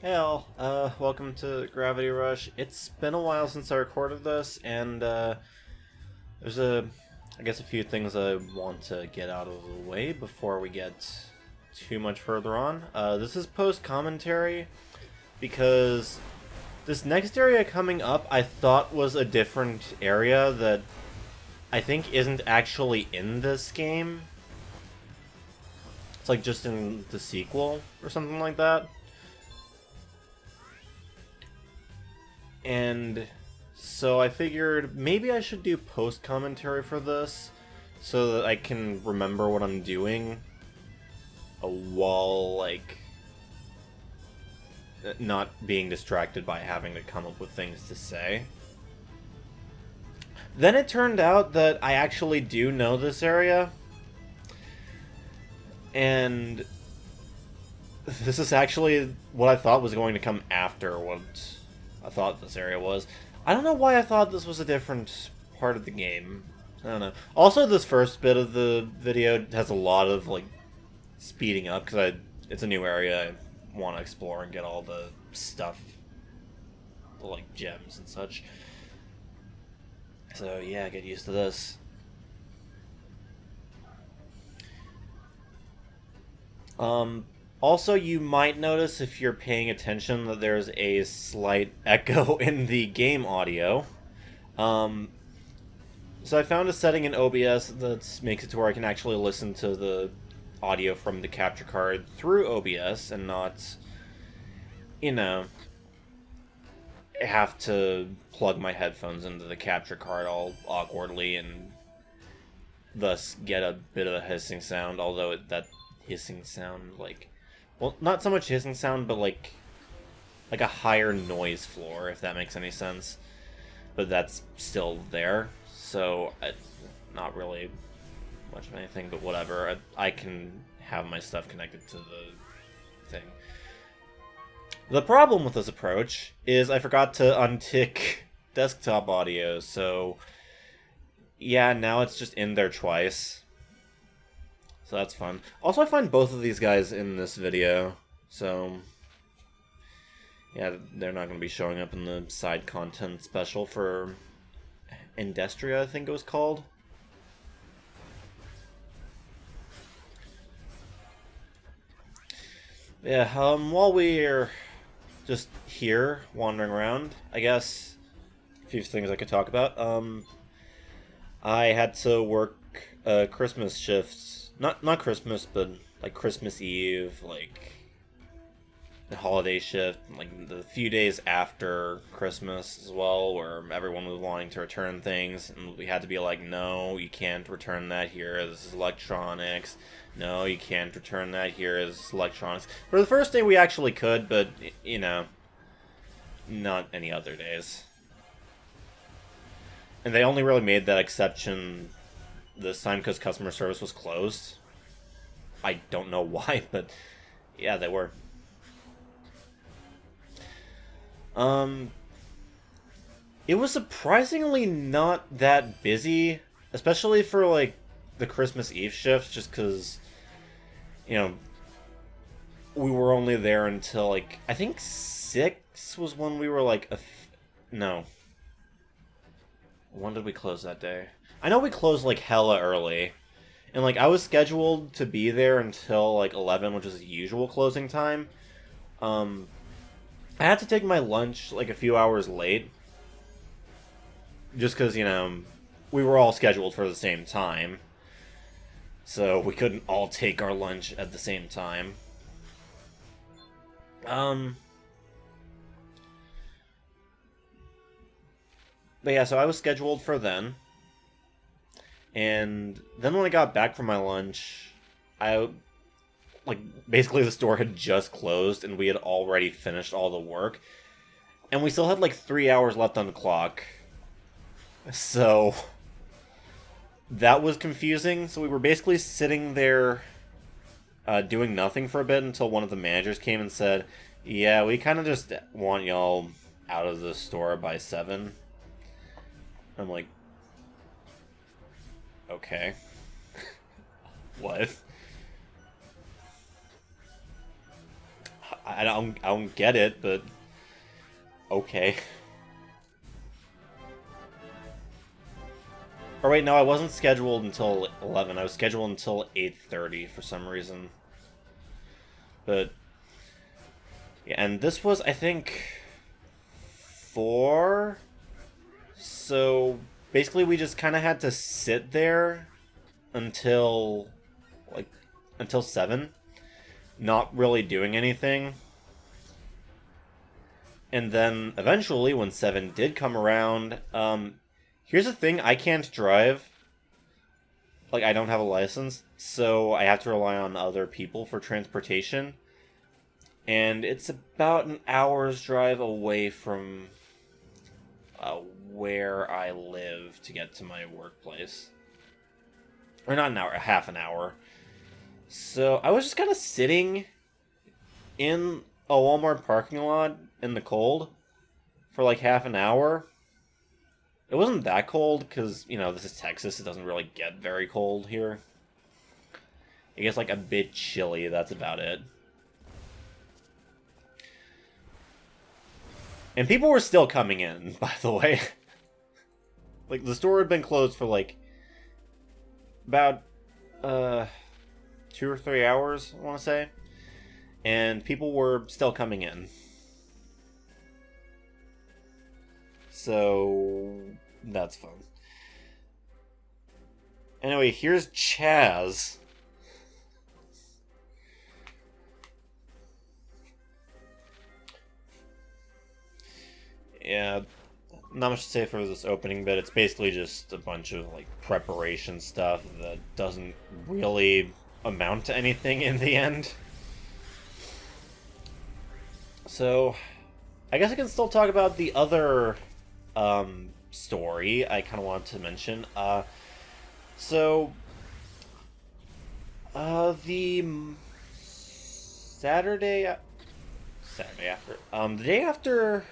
Hey all, welcome to Gravity Rush. It's been a while since I recorded this, and there's I guess a few things I want to get out of the way before we get too much further on. This is post-commentary, because this next area coming up I thought was a different area that I think isn't actually in this game. It's like just in the sequel or something like that. And so I figured maybe I should do post commentary for this so that I can remember what I'm doing while, like, not being distracted by having to come up with things to say. Then it turned out that I actually do know this area, and this is actually what I thought was going to come after what I thought this area was. I don't know why I thought this was a different part of the game. I don't know. Also, this first bit of the video has a lot of, like, speeding up, because it's a new area I want to explore and get all the stuff, like gems and such. So, yeah, get used to this. Also, you might notice if you're paying attention that there's a slight echo in the game audio. So I found a setting in OBS that makes it to where I can actually listen to the audio from the capture card through OBS and not, you know, have to plug my headphones into the capture card all awkwardly and thus get a bit of a hissing sound, although that hissing sound, like, well, not so much hissing sound, but like a higher noise floor, if that makes any sense. But that's still there, so not really much of anything, but whatever. I can have my stuff connected to the thing. The problem with this approach is I forgot to untick desktop audio, so yeah, now it's just in there twice. So that's fun. Also, I find both of these guys in this video, so yeah, they're not going to be showing up in the side content special for Industria, I think it was called. Yeah, while we're just here, wandering around, I guess a few things I could talk about. I had to work Christmas shifts. Not Christmas, but like Christmas Eve, like the holiday shift, like the few days after Christmas as well, where everyone was wanting to return things, and we had to be like, no, you can't return that here, this is electronics. No, you can't return that here, this is electronics. For the first day we actually could, but, you know, not any other days. And they only really made that exception this time because customer service was closed. I don't know why, but yeah, they were. It was surprisingly not that busy, especially for, like, the Christmas Eve shift, just because, you know, we were only there until, like, I think 6 was when we were, like, no. When did we close that day? I know we closed, like, hella early. And, like, I was scheduled to be there until, like, 11, which is the usual closing time. I had to take my lunch, like, a few hours late. Just because, you know, we were all scheduled for the same time. So we couldn't all take our lunch at the same time. But yeah, so I was scheduled for then. And then when I got back from my lunch, like, basically the store had just closed and we had already finished all the work. And we still had, like, 3 hours left on the clock. So that was confusing. So we were basically sitting there doing nothing for a bit until one of the managers came and said, yeah, we kind of just want y'all out of the store by 7. I'm like, okay. What? I don't get it, but okay. Or wait, no, I wasn't scheduled until 11. I was scheduled until 8:30 for some reason. But yeah, and this was, I think, 4. So basically we just kind of had to sit there until until 7, not really doing anything. And then eventually when 7 did come around, here's the thing, I can't drive. Like, I don't have a license, so I have to rely on other people for transportation. And it's about an hour's drive away from where I live to get to my workplace. Or not an hour, half an hour. So I was just kind of sitting in a Walmart parking lot in the cold for like half an hour. It wasn't that cold because, you know, this is Texas. It doesn't really get very cold here. It gets like a bit chilly, that's about it. And people were still coming in, by the way. Like, the store had been closed for like about 2 or 3 hours, I want to say. And people were still coming in. So that's fun. Anyway, here's Chaz. Yeah, not much to say for this opening bit. It's basically just a bunch of like preparation stuff that doesn't really amount to anything in the end. So I guess I can still talk about the other story I kind of wanted to mention. The Saturday after, the day after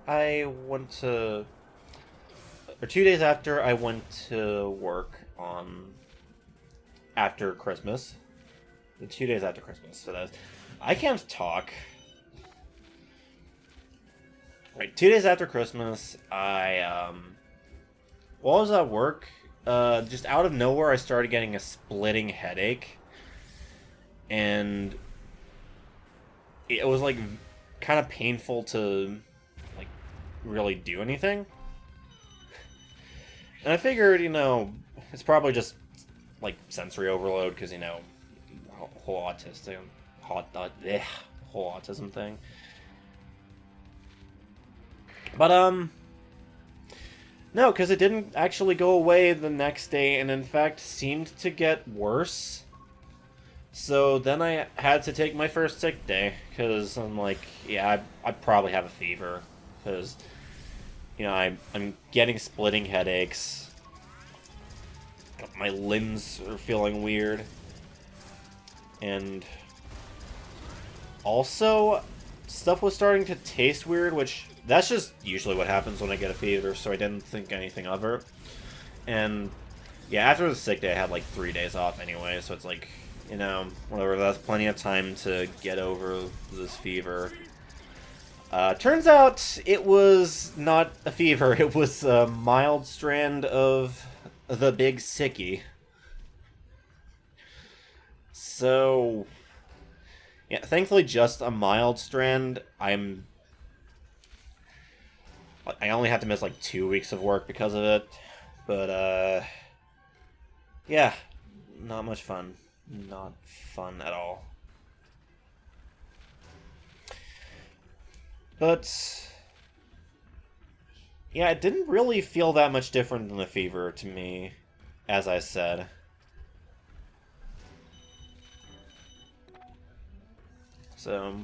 I went to, or 2 days after I went to work on, after Christmas, the 2 days after Christmas, so that's, I can't talk. Right, 2 days after Christmas, while I was at work, just out of nowhere, I started getting a splitting headache, and it was, like, kind of painful to, like, really do anything. And I figured, you know, it's probably just, like, sensory overload, because, you know, whole autism thing. But, no, because it didn't actually go away the next day, and in fact seemed to get worse. So then I had to take my first sick day, because I'm like, yeah, I probably have a fever, because, you know, I'm getting splitting headaches. My limbs are feeling weird. And also, stuff was starting to taste weird, which that's just usually what happens when I get a fever, so I didn't think anything of it. And yeah, after the sick day, I had like 3 days off anyway, so it's like, you know, whatever, that's plenty of time to get over this fever. Turns out it was not a fever, it was a mild strand of the big sickie. So yeah, thankfully just a mild strand. I only had to miss like 2 weeks of work because of it, but yeah, not much fun. Not fun at all. But yeah, it didn't really feel that much different than the fever to me, as I said. So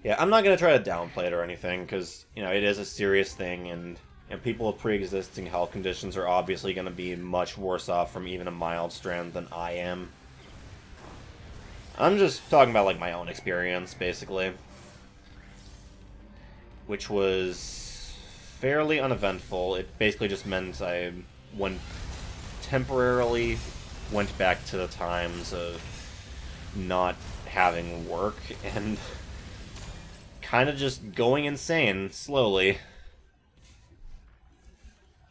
yeah, I'm not going to try to downplay it or anything, because, you know, it is a serious thing, and people with pre-existing health conditions are obviously going to be much worse off from even a mild strand than I am. I'm just talking about, like, my own experience, basically. Which was fairly uneventful. It basically just meant I temporarily went back to the times of not having work and kind of just going insane slowly. Which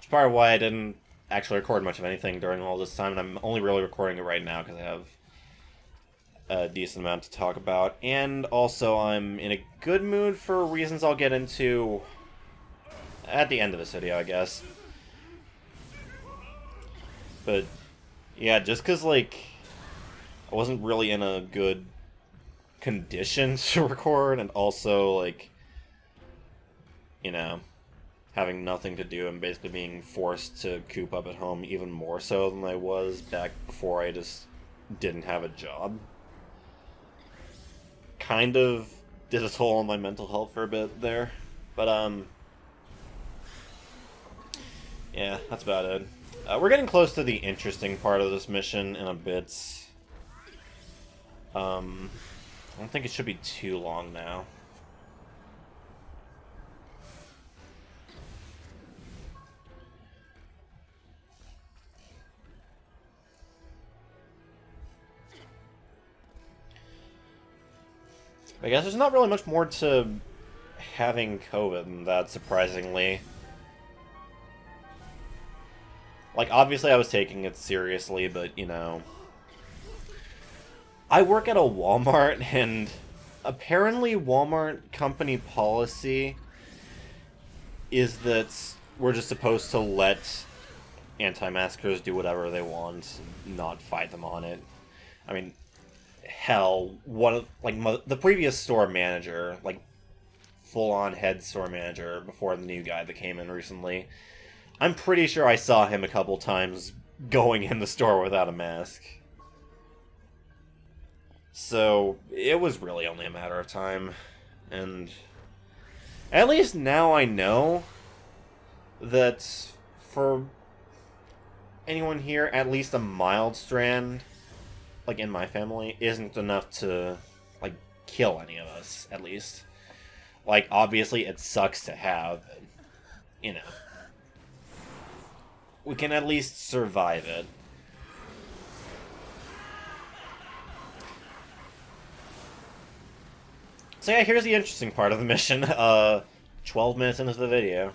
is part of why I didn't actually record much of anything during all this time, and I'm only really recording it right now because I have a decent amount to talk about. And also, I'm in a good mood for reasons I'll get into at the end of this video, I guess. But, yeah, just because, like, I wasn't really in a good condition to record, and also, like, you know, having nothing to do and basically being forced to coop up at home even more so than I was back before I just didn't have a job. Kind of did a toll on my mental health for a bit there. But, yeah, that's about it. We're getting close to the interesting part of this mission in a bit. I don't think it should be too long now. I guess there's not really much more to having COVID than that, surprisingly. Like, obviously I was taking it seriously, but, you know... I work at a Walmart, and apparently Walmart company policy is that we're just supposed to let anti-maskers do whatever they want, not fight them on it. I mean, hell, the previous store manager, like, full-on head store manager before the new guy that came in recently, I'm pretty sure I saw him a couple times going in the store without a mask. So, it was really only a matter of time. And at least now I know that for anyone here, at least a mild strand, like in my family, isn't enough to, like, kill any of us, at least. Like, obviously it sucks to have, but, you know. We can at least survive it. So yeah, here's the interesting part of the mission. 12 minutes into the video.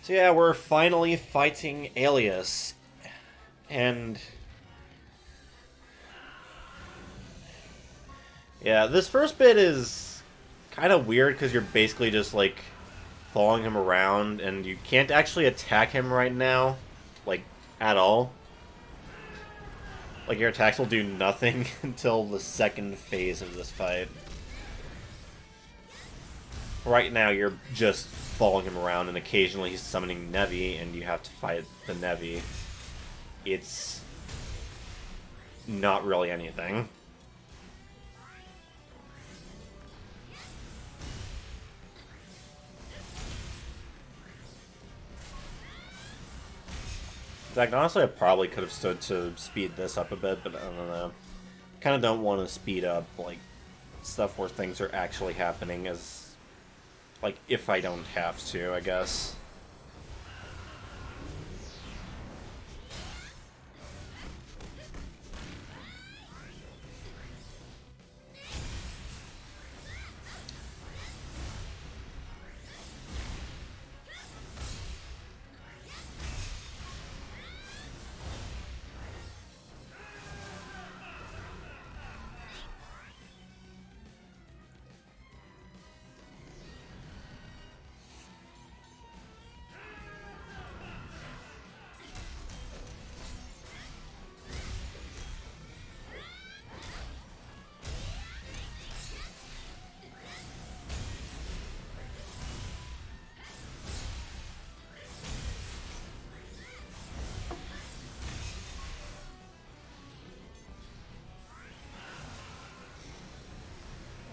So yeah, we're finally fighting Alias. And... yeah, this first bit is kind of weird because you're basically just, like, following him around, and you can't actually attack him right now, like, at all. Like, your attacks will do nothing until the second phase of this fight. Right now, you're just following him around, and occasionally he's summoning Nevi, and you have to fight the Nevi. It's not really anything. In fact, honestly, I probably could have stood to speed this up a bit, but I don't know. Kind of don't want to speed up, like, stuff where things are actually happening as, like, if I don't have to, I guess.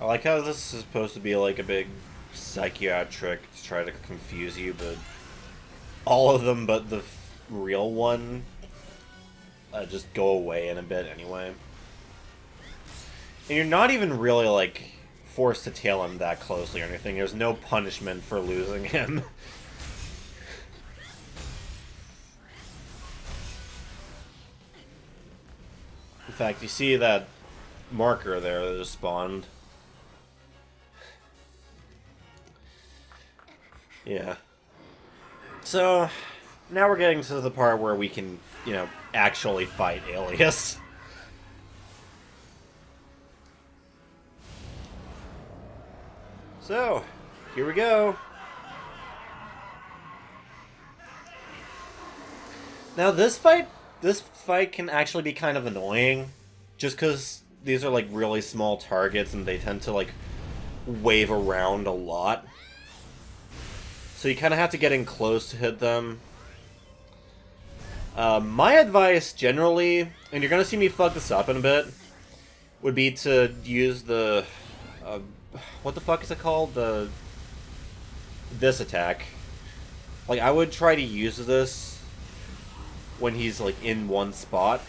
I like how this is supposed to be like a big psychiatric to try to confuse you, but all of them but the real one just go away in a bit anyway. And you're not even really, like, forced to tail him that closely or anything. There's no punishment for losing him. In fact, you see that marker there that just spawned. Yeah. So, now we're getting to the part where we can, you know, actually fight Alias. So, here we go. Now this fight can actually be kind of annoying, just because these are like really small targets and they tend to like wave around a lot. So you kind of have to get in close to hit them. My advice, generally, and you're going to see me fuck this up in a bit, would be to use the... what the fuck is it called? This attack. Like, I would try to use this when he's, like, in one spot.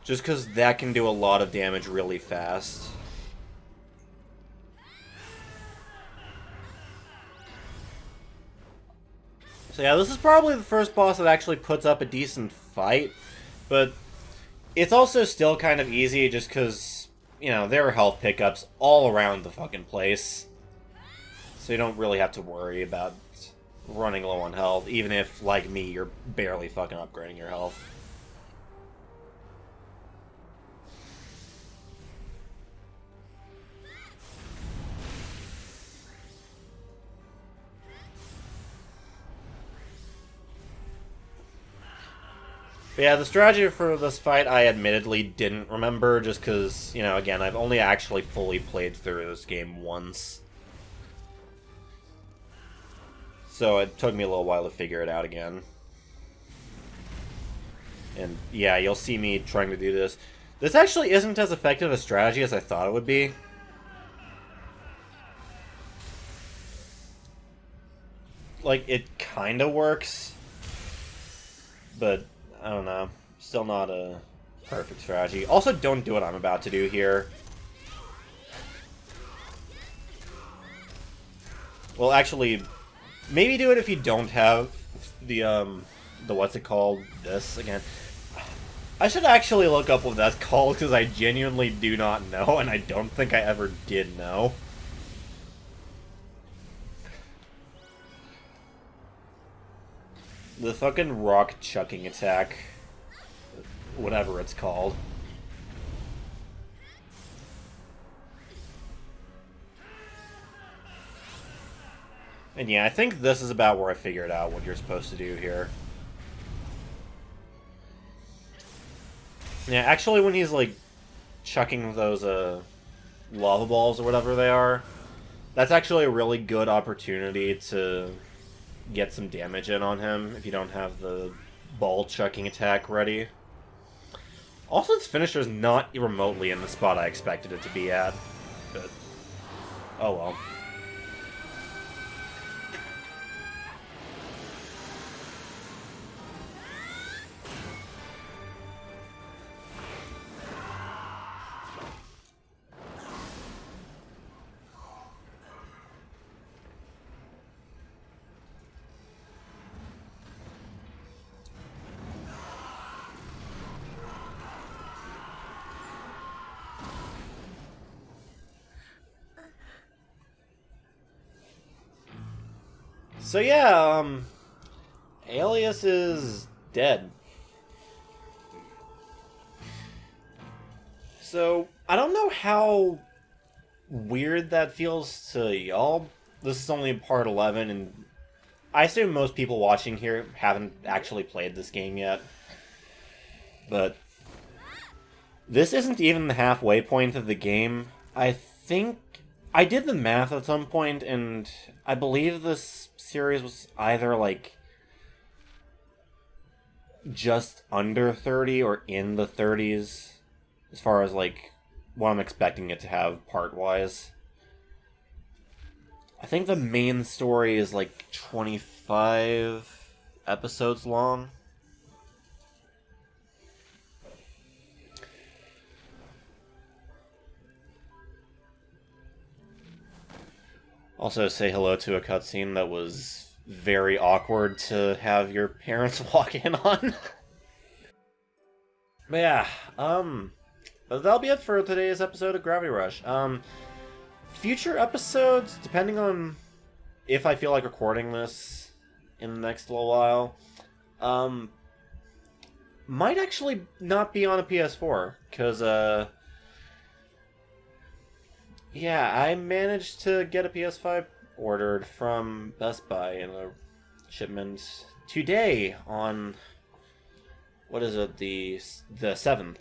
Just because that can do a lot of damage really fast. So yeah, this is probably the first boss that actually puts up a decent fight, but it's also still kind of easy just because, you know, there are health pickups all around the fucking place. So you don't really have to worry about running low on health, even if, like me, you're barely fucking upgrading your health. But yeah, the strategy for this fight I admittedly didn't remember just because, you know, again, I've only actually fully played through this game once. So it took me a little while to figure it out again. And yeah, you'll see me trying to do this. This actually isn't as effective a strategy as I thought it would be. Like, it kinda works, but I don't know. Still not a perfect strategy. Also, don't do what I'm about to do here. Well, actually, maybe do it if you don't have the what's it called? This, again. I should actually look up what that's called, because I genuinely do not know, and I don't think I ever did know. The fucking rock chucking attack. Whatever it's called. And yeah, I think this is about where I figured out what you're supposed to do here. Yeah, actually when he's like chucking those lava balls or whatever they are, that's actually a really good opportunity to get some damage in on him if you don't have the ball chucking attack ready. Also, its finisher's not remotely in the spot I expected it to be at, but oh well. So yeah, Alias is dead. So, I don't know how weird that feels to y'all. This is only part 11, and I assume most people watching here haven't actually played this game yet. But this isn't even the halfway point of the game. I think I did the math at some point, and I believe this series was either like just under 30 or in the 30s as far as like what I'm expecting it to have part-wise. I think the main story is like 25 episodes long. Also, say hello to a cutscene that was very awkward to have your parents walk in on. But yeah, but that'll be it for today's episode of Gravity Rush. Future episodes, depending on if I feel like recording this in the next little while, might actually not be on a PS4, because, yeah, I managed to get a PS5 ordered from Best Buy in a shipment today on, what is it, the 7th.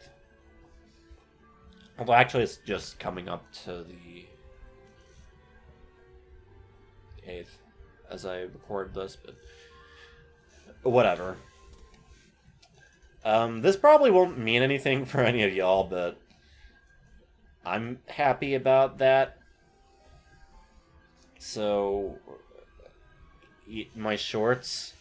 Although actually it's just coming up to the 8th as I record this, but whatever. This probably won't mean anything for any of y'all, but I'm happy about that. So, eat my shorts.